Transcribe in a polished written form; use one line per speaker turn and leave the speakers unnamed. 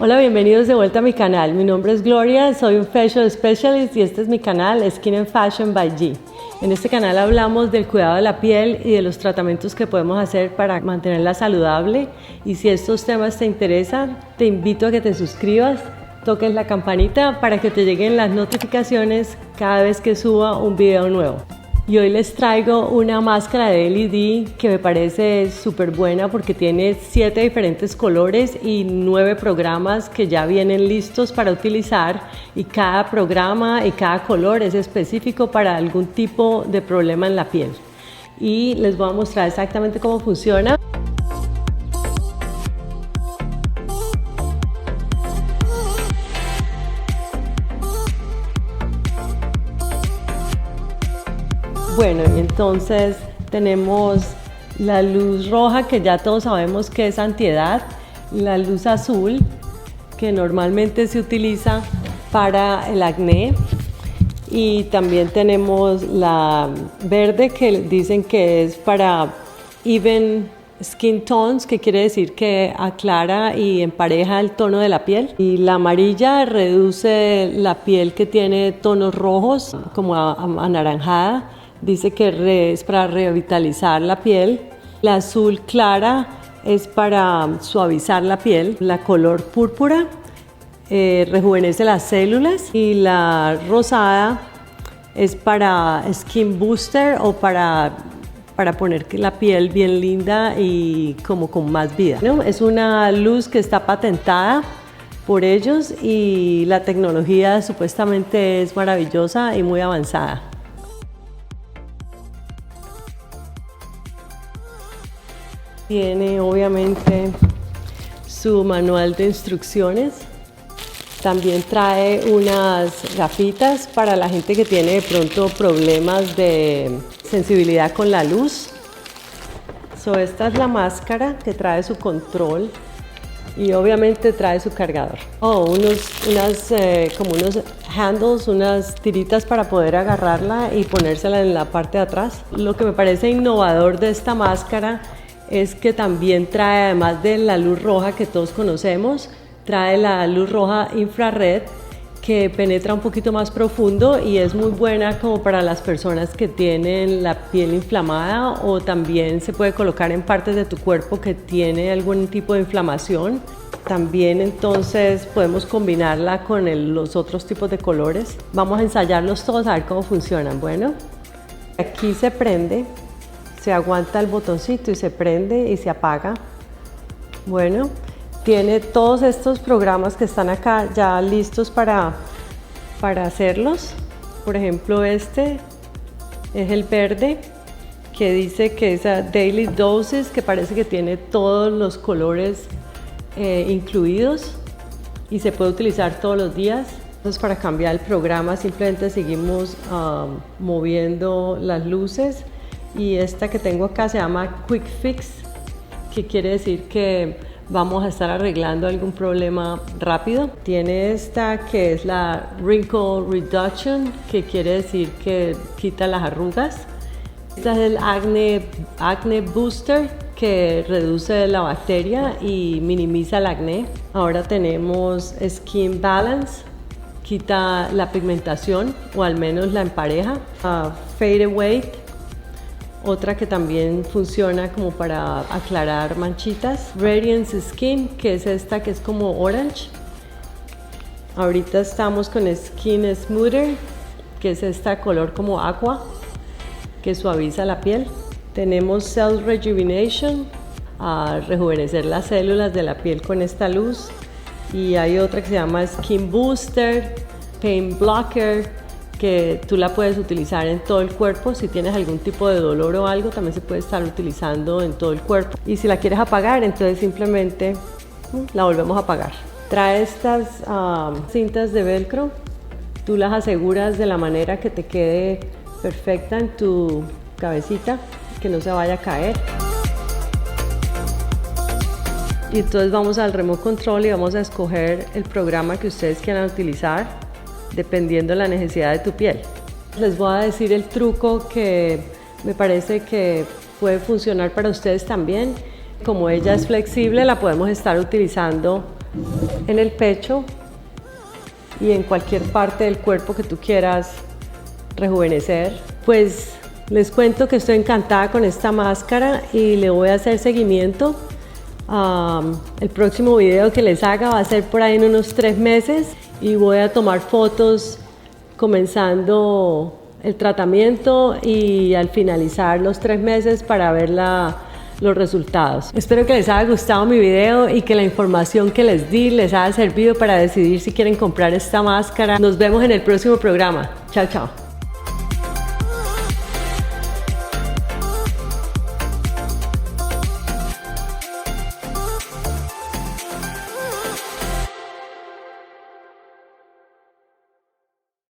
Hola, bienvenidos de vuelta a mi canal. Mi nombre es Gloria, soy un Facial Specialist y este es mi canal Skin and Fashion by G. En este canal hablamos del cuidado de la piel y de los tratamientos que podemos hacer para mantenerla saludable. Y si estos temas te interesan, te invito a que te suscribas, toques la campanita para que te lleguen las notificaciones cada vez que suba un video nuevo. Y hoy les traigo una máscara de LED que me parece súper buena porque tiene 7 diferentes colores y 9 programas que ya vienen listos para utilizar, y cada programa y cada color es específico para algún tipo de problema en la piel. Y les voy a mostrar exactamente cómo funciona. Bueno, y entonces tenemos la luz roja, que ya todos sabemos que es antiedad, la luz azul, que normalmente se utiliza para el acné, y también tenemos la verde, que dicen que es para even skin tones, que quiere decir que aclara y empareja el tono de la piel, y la amarilla reduce la piel que tiene tonos rojos como anaranjada. Dice que es para revitalizar la piel. La azul clara es para suavizar la piel. La color púrpura rejuvenece las células, y la rosada es para skin booster o para poner la piel bien linda y como con más vida, ¿no? Es una luz que está patentada por ellos y la tecnología supuestamente es maravillosa y muy avanzada. Tiene obviamente su manual de instrucciones. También trae unas gafitas para la gente que tiene de pronto problemas de sensibilidad con la luz. Esta es la máscara que trae su control y obviamente trae su cargador. Como unos handles, unas tiritas para poder agarrarla y ponérsela en la parte de atrás. Lo que me parece innovador de esta máscara es que también trae, además de la luz roja que todos conocemos, trae la luz roja infrared, que penetra un poquito más profundo y es muy buena como para las personas que tienen la piel inflamada, o también se puede colocar en partes de tu cuerpo que tiene algún tipo de inflamación. También entonces podemos combinarla con los otros tipos de colores. Vamos a ensayarlos todos a ver cómo funcionan. Bueno, aquí se prende. Se aguanta el botoncito y se prende y se apaga. Bueno, tiene todos estos programas que están acá ya listos para hacerlos. Por ejemplo, este es el verde, que dice que es a Daily Doses, que parece que tiene todos los colores incluidos y se puede utilizar todos los días. Entonces, para cambiar el programa simplemente seguimos moviendo las luces. Y esta que tengo acá se llama Quick Fix, que quiere decir que vamos a estar arreglando algún problema rápido. Tiene esta que es la Wrinkle Reduction, que quiere decir que quita las arrugas. Esta es el Acne Booster, que reduce la bacteria y minimiza el acné. Ahora tenemos Skin Balance, quita la pigmentación o al menos la empareja. Fade Away, otra que también funciona como para aclarar manchitas. Radiance Skin, que es esta que es como orange. Ahorita estamos con Skin Smoother, que es esta color como agua, que suaviza la piel. Tenemos Cell Rejuvenation, a rejuvenecer las células de la piel con esta luz. Y hay otra que se llama Skin Booster, Pain Blocker, que tú la puedes utilizar en todo el cuerpo. Si tienes algún tipo de dolor o algo, también se puede estar utilizando en todo el cuerpo. Y si la quieres apagar, entonces simplemente la volvemos a apagar. Trae estas cintas de velcro. Tú las aseguras de la manera que te quede perfecta en tu cabecita, que no se vaya a caer. Y entonces vamos al remote control y vamos a escoger el programa que ustedes quieran utilizar, dependiendo de la necesidad de tu piel. Les voy a decir el truco que me parece que puede funcionar para ustedes también. Como ella es flexible, la podemos estar utilizando en el pecho y en cualquier parte del cuerpo que tú quieras rejuvenecer. Pues les cuento que estoy encantada con esta máscara y le voy a hacer seguimiento. El próximo video que les haga va a ser por ahí en unos 3 meses y voy a tomar fotos comenzando el tratamiento y al finalizar los 3 meses para ver los resultados. Espero que les haya gustado mi video y que la información que les di les haya servido para decidir si quieren comprar esta máscara. Nos vemos en el próximo programa. Chao, chao.